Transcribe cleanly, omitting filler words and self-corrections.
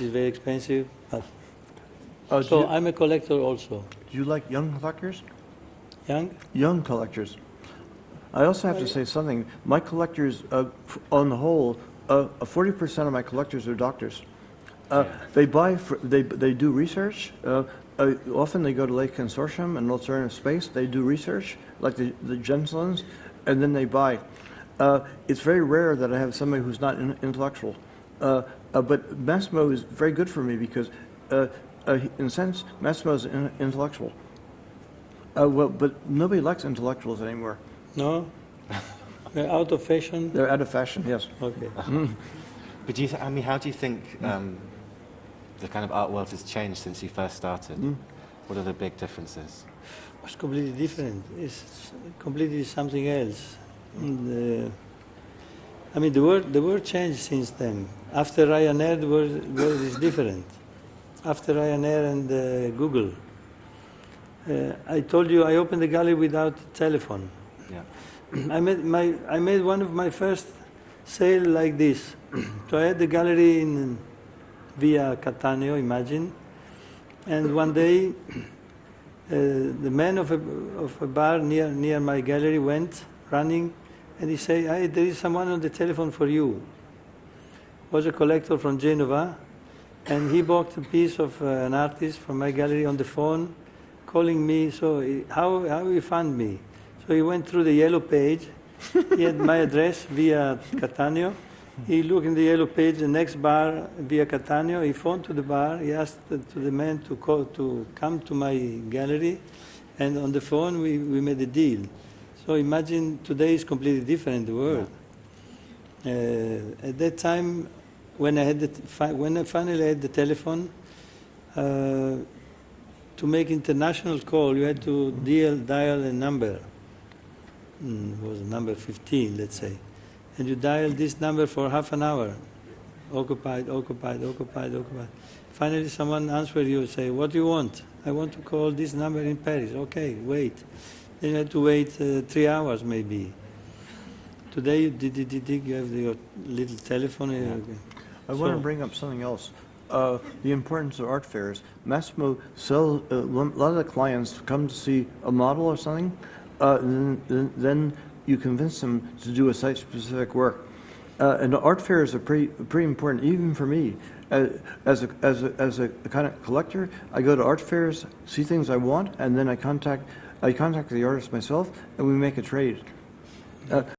which is very expensive. But So I'm a collector also. do you like young collectors? Young? Young collectors. I also have to say something. My collectors, on the whole, 40% of my collectors are doctors. They buy, they do research. Often they go to Lake Consortium and Alternative Space. They do research, like the Jensen's, and then they buy. It's very rare that I have somebody who's not intellectual. But Massimo is very good for me because, in a sense, Massimo is intellectual. Well, but nobody likes intellectuals anymore. No? They're out of fashion? They're out of fashion, yes. Okay. But do you I mean, how do you think the kind of art world has changed since you first started? What are the big differences? It's completely different. It's completely something else. And, I mean, the world changed since then. After Ryanair, the world is different. After Ryanair and Google. I told you I opened the gallery without telephone. Yeah. I made one of my first sale like this. So I had the gallery in Via Cattaneo, imagine, and one day the man of a bar near my gallery went running, and he said, "Hey, there is someone on the telephone for you." It was a collector from Genova, and he bought a piece of an artist from my gallery on the phone, calling me. So how he found me? So he went through the yellow page. He had my address via Cattaneo. He looked in the yellow page, the next bar via Cattaneo. He phoned to the bar. He asked to the man to come to my gallery, and on the phone we made a deal. So imagine today is completely different, the world. At that time, when I finally had the telephone, to make international call, you had to dial a number. It was number 15, let's say. And you dial this number for half an hour. Occupied. Finally, someone answers you, say, "What do you want?" "I want to call this number in Paris." "Okay, wait." Then you had to wait 3 hours, maybe. Today, you have your little telephone. I want to bring up something else. The importance of art fairs. Massimo sells, a lot of the clients come to see a model or something, then you convince them to do a site-specific work. And the art fairs are pretty important, even for me. As a kind of collector, I go to art fairs, see things I want, and then I contact the artist myself, and we make a trade.